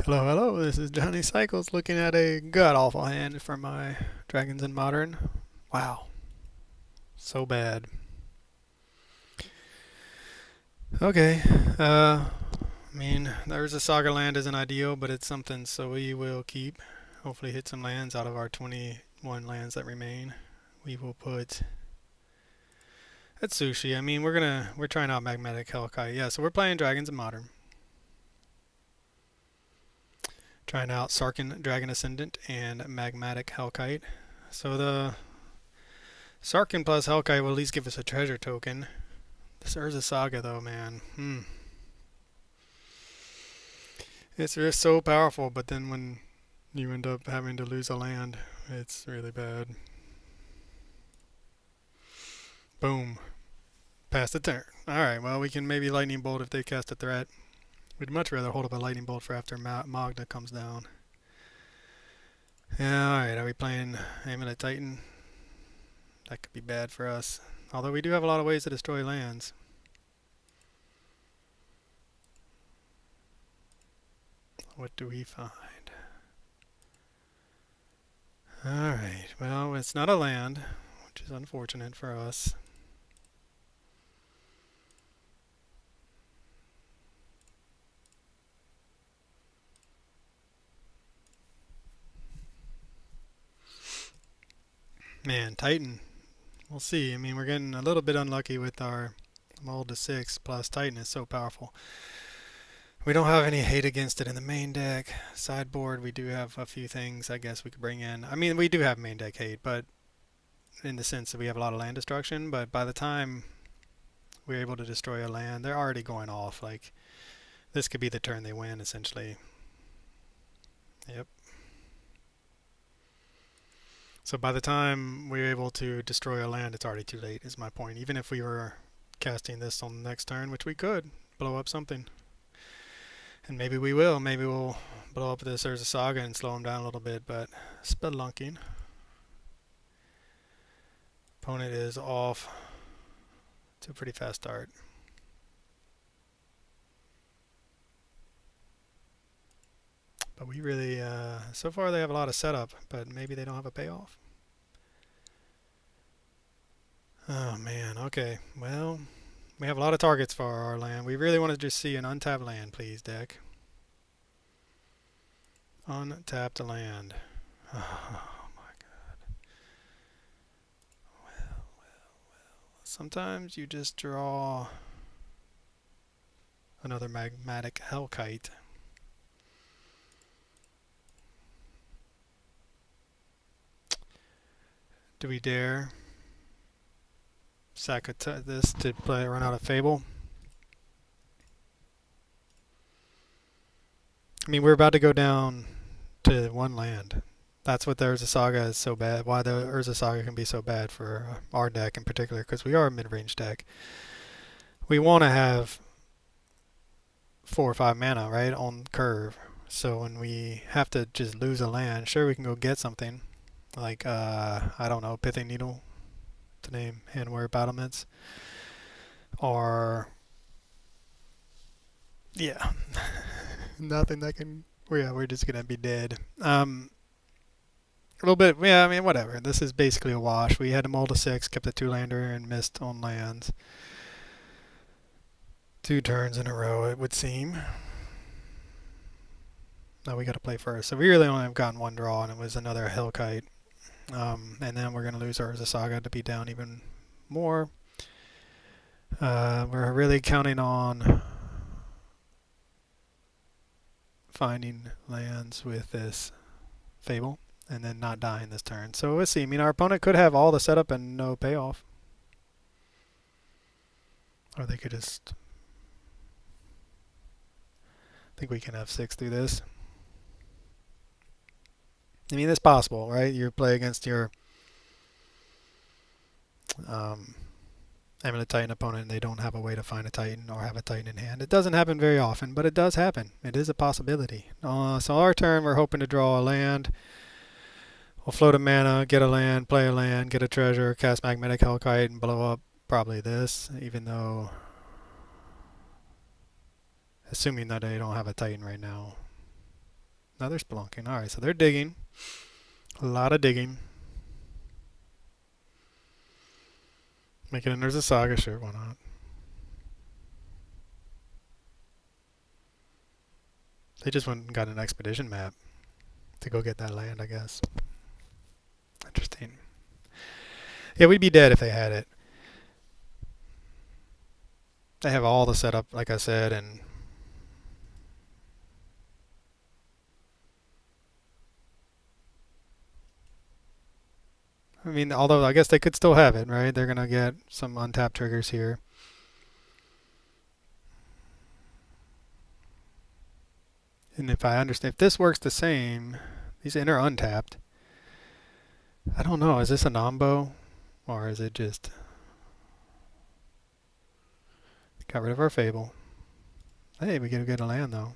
Hello, hello, this is Johnny Cycles looking at a god-awful hand for my Dragons in Modern. Wow, so bad. Okay, I mean, there's a Saga land isn't ideal, but it's something, so we will keep. Hopefully hit some lands out of our 21 lands that remain. We will put... That's Sushi. I mean, we're trying out Magmatic Hellkite. Yeah, so we're playing Dragons in Modern. Trying out Sarkhan, Dragon Ascendant, and Magmatic Hellkite. So the Sarkhan plus Hellkite will at least give us a treasure token. This Urza Saga, though, man. It's just so powerful, but then when you end up having to lose a land, it's really bad. Boom. Pass the turn. Alright, well, we can maybe Lightning Bolt if they cast a threat. We'd much rather hold up a Lightning Bolt for after Magda comes down. Yeah, alright, are we playing Amulet Titan? That could be bad for us. Although we do have a lot of ways to destroy lands. What do we find? Alright, well, it's not a land, which is unfortunate for us. Man, Titan. We'll see. I mean, we're getting a little bit unlucky with our mold to 6, plus Titan is so powerful. We don't have any hate against it in the main deck. Sideboard, we do have a few things I guess we could bring in. I mean, we do have main deck hate, but in the sense that we have a lot of land destruction, but by the time we're able to destroy a land, they're already going off. Like, this could be the turn they win, essentially. Yep. So by the time we're able to destroy a land, it's already too late, is my point. Even if we were casting this on the next turn, which we could, blow up something. And maybe we will. Maybe we'll blow up this Urza Saga and slow him down a little bit, but spelunking. Opponent is off to a pretty fast start. But we really, so far they have a lot of setup, but maybe they don't have a payoff. Oh man, okay. Well, we have a lot of targets for our land. We really want to just see an untapped land, please, deck. Untapped land. Oh my god. Well. Sometimes you just draw another Magmatic Hellkite. Do we dare sack this to run out of Fable? I mean, we're about to go down to one land. That's what the Urza Saga is so bad. Why the Urza Saga can be so bad for our deck in particular, because we are a mid-range deck. We want to have 4 or 5 mana, right, on curve. So when we have to just lose a land, sure, we can go get something. Like, I don't know, Pithing Needle, to name Handwear Battlements. Or, yeah, nothing that can, yeah, we're just going to be dead. A little bit, yeah, I mean, whatever. This is basically a wash. We had a mold of 6, kept a 2-lander, and missed on lands. 2 turns in a row, it would seem. Now we got to play first. So we really only have gotten 1 draw, and it was another Hellkite. And then we're going to lose our Urza Saga to be down even more. We're really counting on finding lands with this Fable and then not dying this turn. So we'll see. I mean, our opponent could have all the setup and no payoff. Or they could just... I think we can have 6 through this. I mean, it's possible, right? You play against your Amulet Titan opponent and they don't have a way to find a Titan or have a Titan in hand. It doesn't happen very often, but it does happen. It is a possibility. So our turn, we're hoping to draw a land. We'll float a mana, get a land, play a land, get a treasure, cast Magmatic Hellkite, and blow up probably this, even though... Assuming that they don't have a Titan right now. Another spelunking. Alright, so they're digging. A lot of digging. Make it in there's a saga, sure, why not? They just went and got an expedition map to go get that land, I guess. Interesting. Yeah, we'd be dead if they had it. They have all the setup, like I said, and I mean, although I guess they could still have it, right? They're gonna get some untapped triggers here. And if I understand, if this works the same, these enter untapped. I don't know, is this a Nombo? Or is it just... Got rid of our Fable. Hey, we get a land though.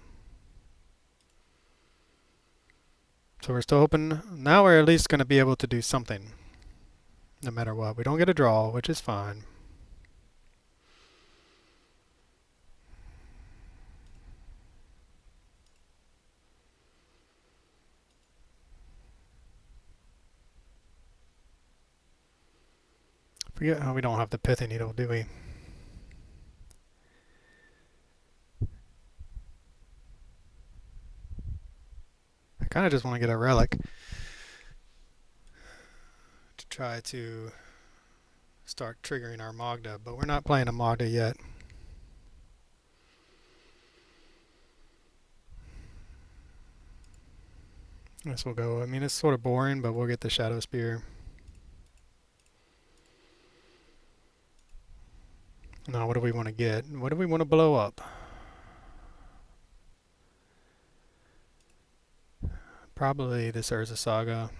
So we're still hoping, now we're at least going to be able to do something. No matter what. We don't get a draw, which is fine. Forget how we don't have the Pithy Needle, do we? I kind of just want to get a relic to try to start triggering our Magda, but we're not playing a Magda yet. This will go, I mean, it's sort of boring, but we'll get the Shadow Spear. Now, what do we want to get? What do we want to blow up? Probably this Urza Saga.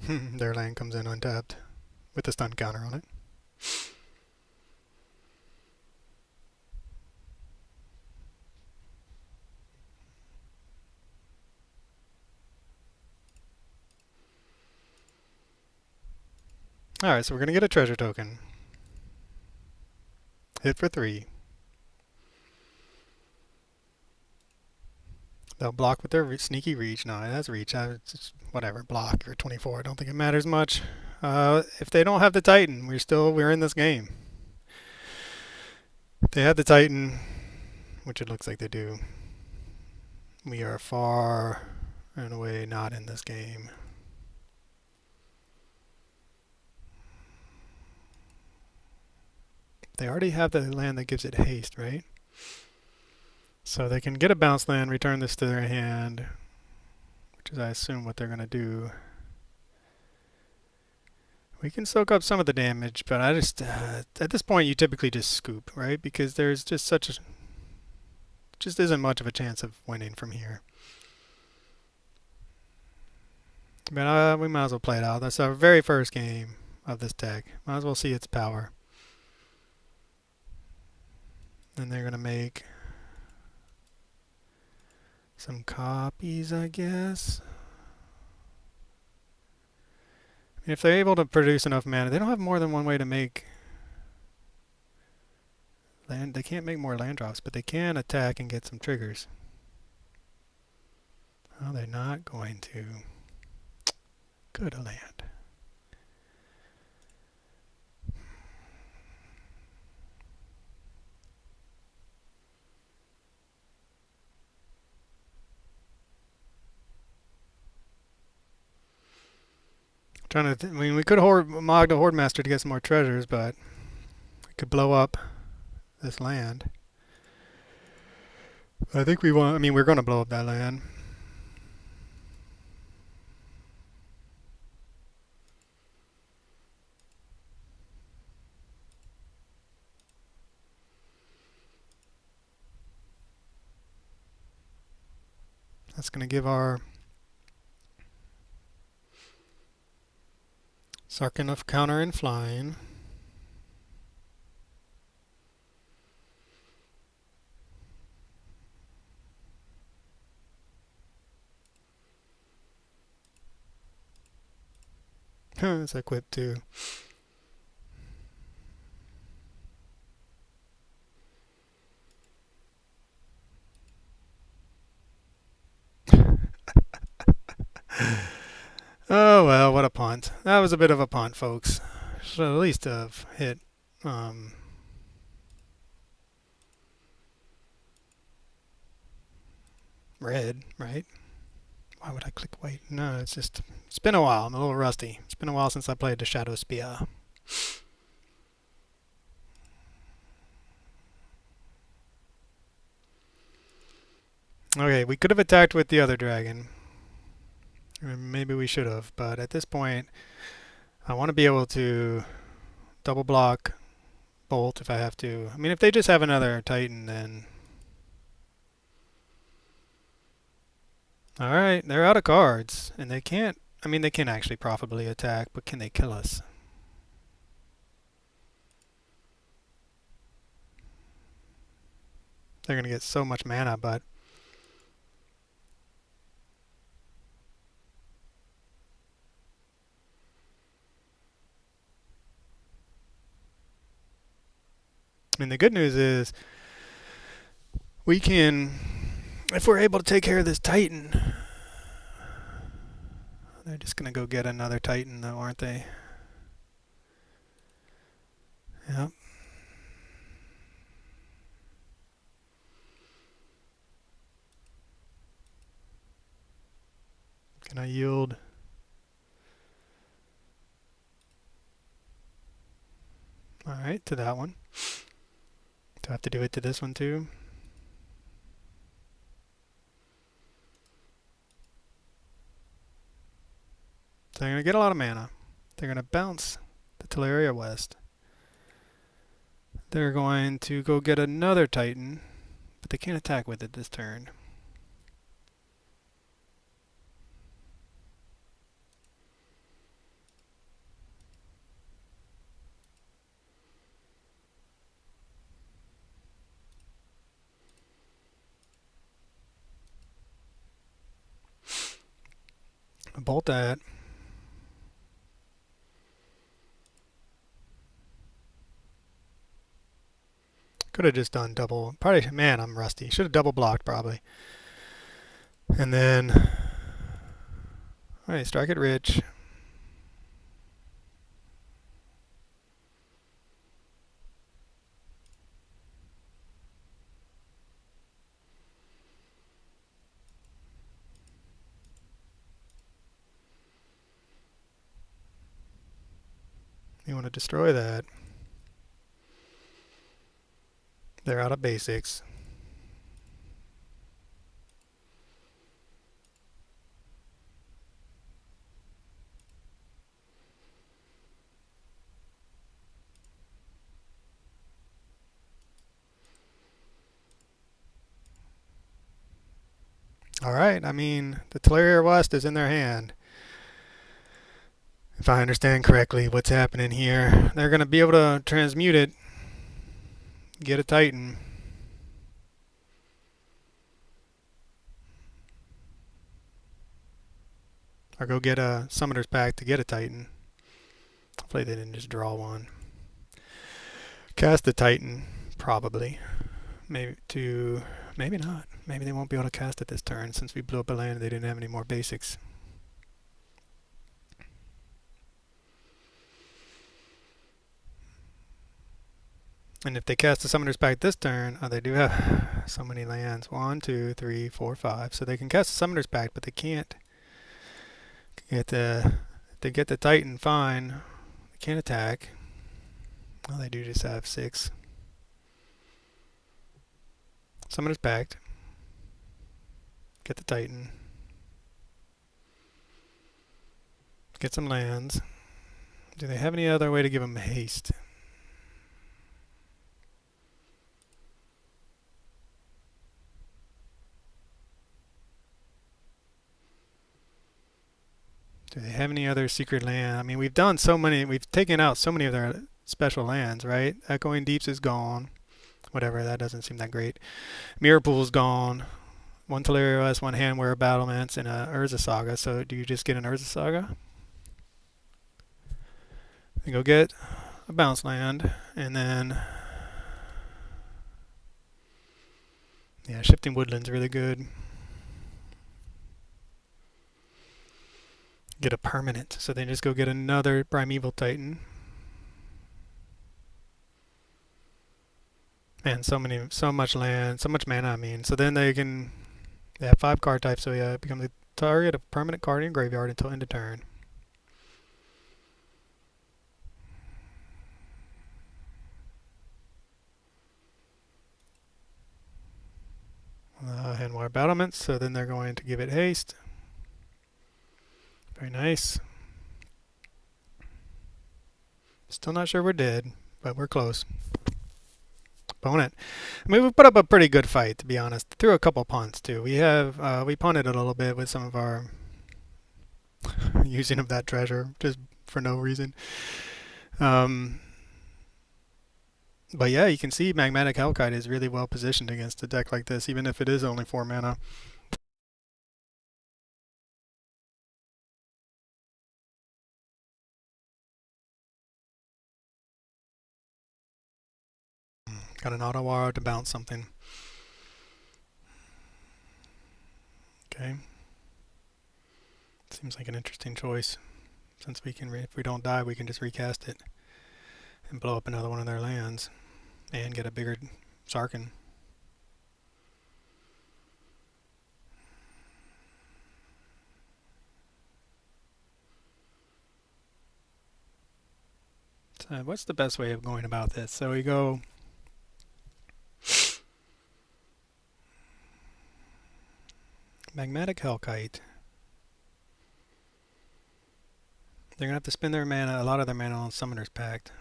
Their land comes in untapped with a stun counter on it. Alright, so we're going to get a treasure token. Hit for 3. They'll block with their sneaky reach. No, it has reach. It's whatever, block or 24. I don't think it matters much. If they don't have the Titan, we're in this game. If they have the Titan, which it looks like they do, we are far and away not in this game. They already have the land that gives it haste, right? So they can get a bounce land, return this to their hand, which is I assume what they're going to do. We can soak up some of the damage, but I just, at this point you typically just scoop, right? Because there's just just isn't much of a chance of winning from here. But we might as well play it out. That's our very first game of this deck. Might as well see its power. And they're going to make some copies, I guess. I mean, if they're able to produce enough mana, they don't have more than one way to make land. They can't make more land drops, but they can attack and get some triggers. Oh, they're not going to. Go to land. I mean, we could Magda Hoardmaster to get some more treasures, but we could blow up this land. I think we want. I mean, we're going to blow up that land. That's going to give our Sarkhan of counter and flying. It's equipped too. Oh well, what a punt. That was a bit of a punt, folks. Should at least have hit red, right? Why would I click white? No, it's been a while. I'm a little rusty. It's been a while since I played the Shadow Spear. Okay, we could have attacked with the other dragon. Maybe we should have, but at this point, I want to be able to double block bolt if I have to. I mean, if they just have another Titan, then... Alright, they're out of cards, and they can't... I mean, they can actually profitably attack, but can they kill us? They're going to get so much mana, but... I mean, the good news is we can, if we're able to take care of this Titan, they're just going to go get another Titan though, aren't they? Yep. Can I yield? Alright, to that one. Do I have to do it to this one too? So they're going to get a lot of mana. They're going to bounce the Teleria West. They're going to go get another Titan, but they can't attack with it this turn. Bolt that. Could have just done double. Probably, man, I'm rusty. Should have double blocked probably. And then, alright, strike it rich. You want to destroy that. They're out of basics. Alright, I mean, the Teleria West is in their hand. If I understand correctly what's happening here, they're going to be able to transmute it, get a Titan. Or go get a Summoner's Pact to get a Titan. Hopefully they didn't just draw one. Cast the Titan, probably. Maybe not. Maybe they won't be able to cast it this turn since we blew up a land and they didn't have any more basics. And if they cast the Summoner's Pact this turn, they do have so many lands. 1, 2, 3, 4, 5. So they can cast the Summoner's Pact, but they can't get the... If they get the Titan, fine. They can't attack. Well, they do just have 6. Summoner's Pact. Get the Titan. Get some lands. Do they have any other way to give them haste? Do they have any other secret land? I mean, we've done so many, we've taken out so many of their special lands, right? Echoing Deeps is gone. Whatever, that doesn't seem that great. Mirror Pool's gone. 1 Teleria West, 1 Handwear Battlements, and a Urza Saga. So do you just get an Urza Saga? We go get a bounce land, and then yeah, Shifting Woodland's really good. Get a permanent, so they just go get another Primeval Titan. Man, so much land, so much mana. I mean, so then they have 5 card types. So yeah, it becomes the target of permanent card in your graveyard until end of turn. Handwire battlements. So then they're going to give it haste. Very nice. Still not sure we're dead, but we're close. Opponent. I mean, we put up a pretty good fight, to be honest. Threw a couple punts too. We punted a little bit with some of our using of that treasure just for no reason. But yeah, you can see Magmatic Hellkite is really well positioned against a deck like this, even if it is only 4 mana. Got an auto wire to bounce something. Okay. Seems like an interesting choice. Since we can, if we don't die, we can just recast it and blow up another one of their lands and get a bigger Sarkhan. So what's the best way of going about this? So we go Magmatic Hellkite. They're going to have to spend their mana, a lot of their mana on Summoner's Pact.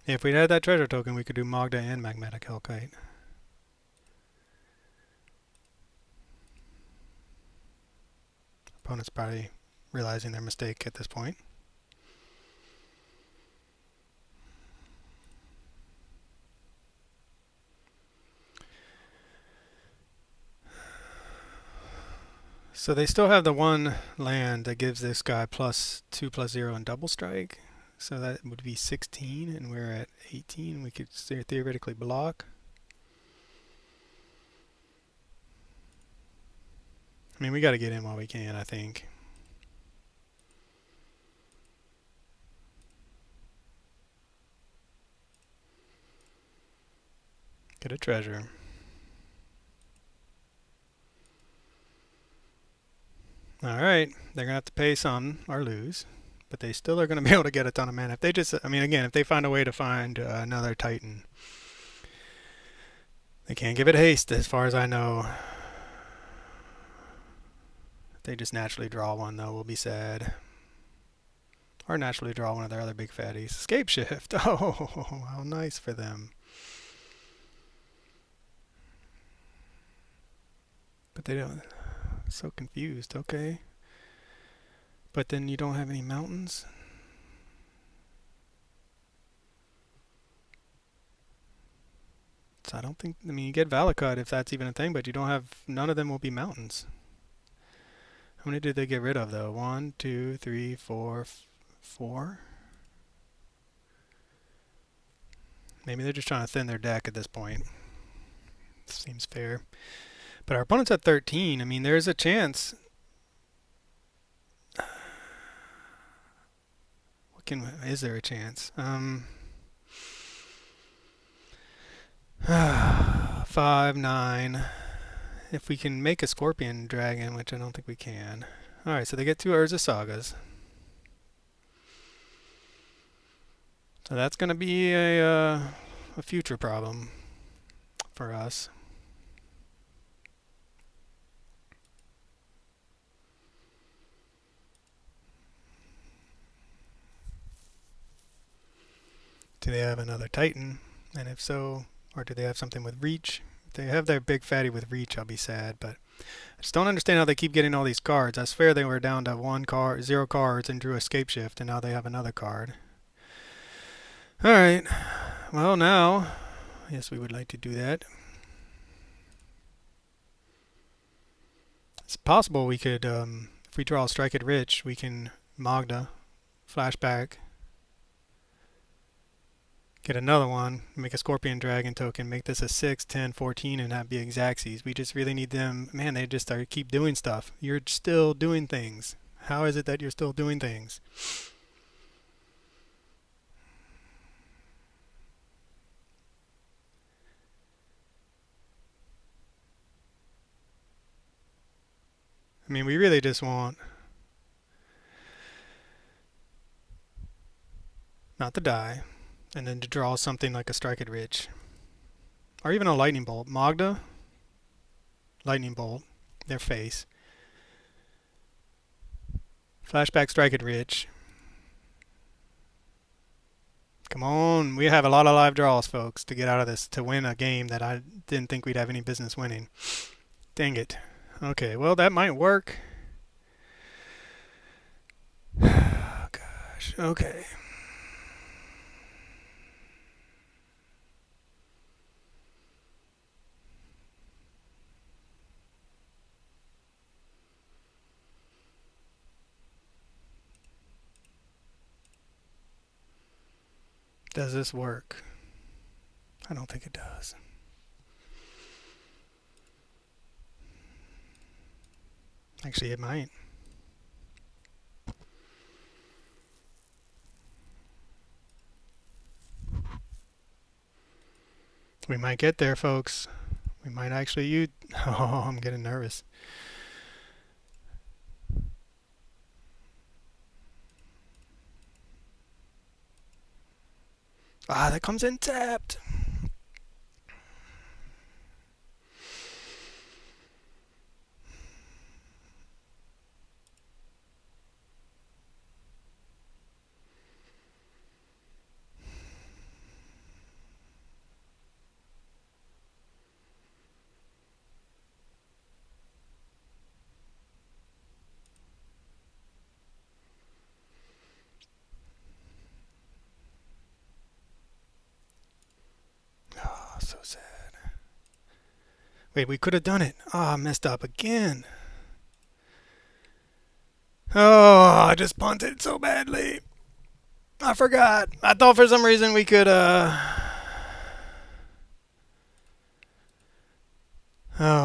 If we had that treasure token, we could do Magda and Magmatic Hellkite. Opponent's probably realizing their mistake at this point. So they still have the one land that gives this guy +2/+0 and double strike. So that would be 16, and we're at 18. We could theoretically block. I mean, we got to get in while we can, I think. Get a treasure. Alright, they're going to have to pay some or lose. But they still are going to be able to get a ton of mana. If they just, I mean, again, if they find a way to find another Titan. They can't give it haste, as far as I know. If they just naturally draw one, though, we'll be sad. Or naturally draw one of their other big fatties. Escape Shift. Oh, how nice for them. But they don't. So confused. Okay. But then you don't have any mountains. So I don't think. I mean, you get Valakut if that's even a thing, but you don't have. None of them will be mountains. How many did they get rid of though? 1, 2, 3, 4, 4. Maybe they're just trying to thin their deck at this point. Seems fair. But our opponent's at 13. I mean, there's a chance. Is there a chance? 5, 9. If we can make a Scorpion Dragon, which I don't think we can. Alright, so they get 2 Urza Sagas. So that's going to be a future problem for us. Do they have another Titan? And if so, or do they have something with reach? If they have their big fatty with reach, I'll be sad, but I just don't understand how they keep getting all these cards. I swear they were down to 0 cards and drew Escape Shift, and now they have another card. Alright, well now, yes, we would like to do that. It's possible we could, if we draw Strike It Rich, we can Magda, flashback, get another one, make a Scorpion Dragon token, make this a 6, 10, 14, and that be Exacxies. We just really need them. Man, they just keep doing stuff. You're still doing things. How is it that you're still doing things? I mean, we really just want not to die, and then to draw something like a Strike It Rich. Or even a Lightning Bolt. Magda, Lightning Bolt, their face. Flashback Strike It Rich. Come on, we have a lot of live draws, folks, to get out of this, to win a game that I didn't think we'd have any business winning. Dang it. Okay, well, that might work. Oh, gosh. Okay. Does this work? I don't think it does. Actually, it might. We might get there, folks. We might actually use... Oh, I'm getting nervous. Ah, that comes in tapped. Oh, so sad. Wait, we could have done it. Ah, I messed up again. Oh, I just punted so badly. I forgot. I thought for some reason we could, Oh,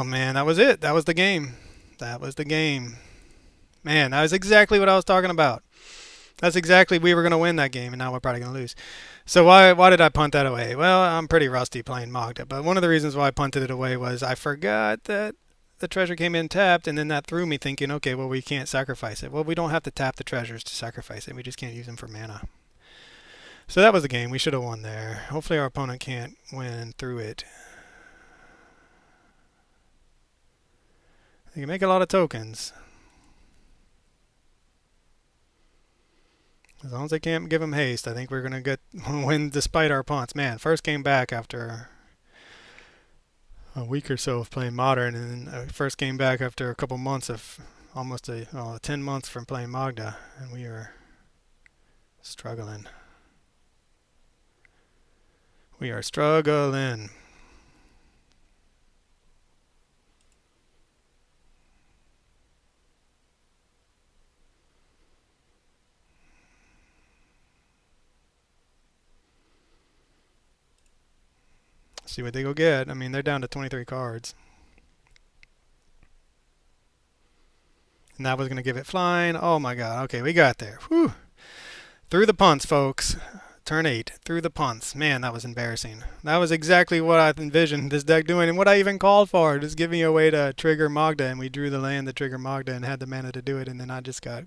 man, that was it. That was the game. That was the game. Man, that was exactly what I was talking about. That's exactly, we were going to win that game, and now we're probably going to lose. So why did I punt that away? Well, I'm pretty rusty playing Magda, but one of the reasons why I punted it away was I forgot that the treasure came in tapped, and then that threw me thinking, okay, well, we can't sacrifice it. Well, we don't have to tap the treasures to sacrifice it. We just can't use them for mana. So that was the game. We should have won there. Hopefully our opponent can't win through it. They can make a lot of tokens. As long as they can't give them haste, I think we're going to win despite our punts. Man, first game back after a week or so of playing Modern, and then first game back after a couple months of almost 10 months from playing Magda, and we are struggling. We are struggling. See what they go get. I mean, they're down to 23 cards. And that was going to give it flying. Oh my god. Okay, we got there. Whew. Through the punts, folks. Turn 8. Through the punts. Man, that was embarrassing. That was exactly what I envisioned this deck doing, and what I even called for. Just giving you a way to trigger Magda, and we drew the land to trigger Magda and had the mana to do it, and then I just got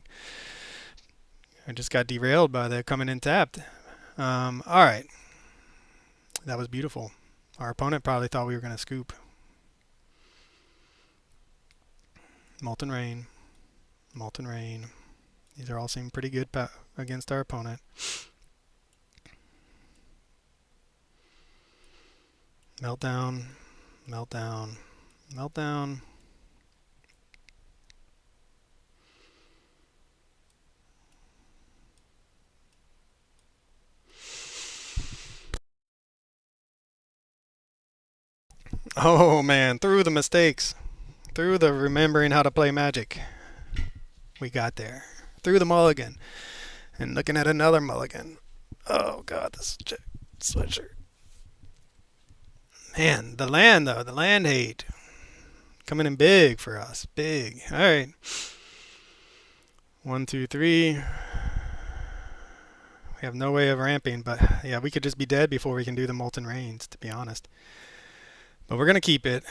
derailed by the coming in tapped. Alright. That was beautiful. Our opponent probably thought we were going to scoop. Molten Rain. Molten Rain. These are all seem pretty good against our opponent. Meltdown. Meltdown. Meltdown. Oh man, through the mistakes. Through the remembering how to play Magic. We got there. Through the mulligan. And looking at another mulligan. Oh god, this sweatshirt. Man, the land though, the land hate. Coming in big for us. Big. Alright. 1, 2, 3. We have no way of ramping, but yeah, we could just be dead before we can do the Molten Rains, to be honest. But we're going to keep it.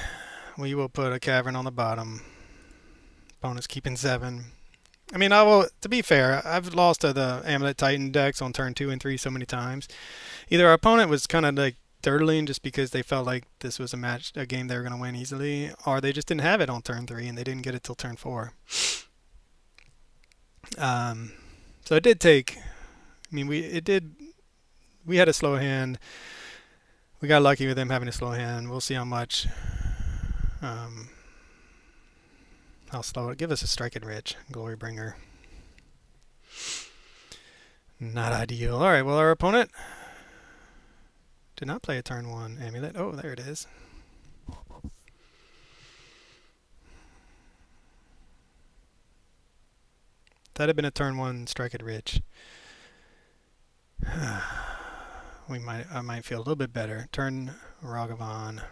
We will put a cavern on the bottom. Opponent's keeping 7. I mean, to be fair, I've lost to the Amulet Titan decks on turn 2 and 3 so many times. Either our opponent was kind of like dirtling just because they felt like this was a game they were going to win easily, or they just didn't have it on turn 3 and they didn't get it till turn 4. So it did take. I mean, we had a slow hand. We got lucky with them having a slow hand. We'll see how much. How slow it. Give us a Strike It Rich, Glorybringer. Not ideal. All right. Well, our opponent did not play a turn 1 Amulet. Oh, there it is. That had been a turn 1 Strike It Rich. I might feel a little bit better. Turn Ragavan.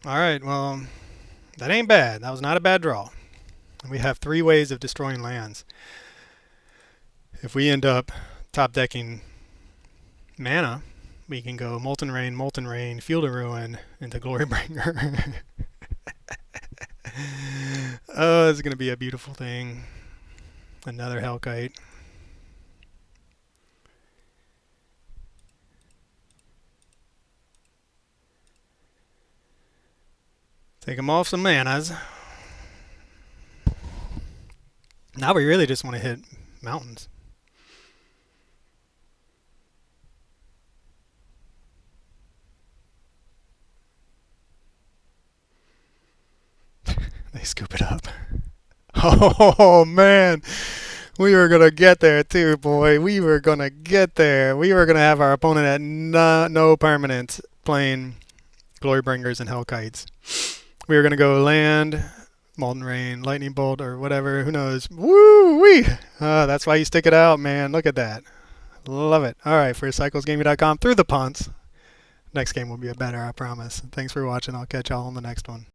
Alright, well, that ain't bad. That was not a bad draw. We have 3 ways of destroying lands. If we end up top decking mana, we can go Molten Rain, Field of Ruin into Glorybringer. Oh, it's going to be a beautiful thing. Another Hellkite. Take them off some manas. Now we really just want to hit mountains. They scoop it up. Oh man, we were gonna get there too, boy. We were gonna get there. We were gonna have our opponent at no permanents playing Glorybringers and Hellkites. We were gonna go land, Molten Rain, Lightning Bolt, or whatever. Who knows? Woo wee! That's why you stick it out, man. Look at that. Love it. All right, for cyclesgaming.com through the punts. Next game will be better, I promise. Thanks for watching. I'll catch y'all on the next one.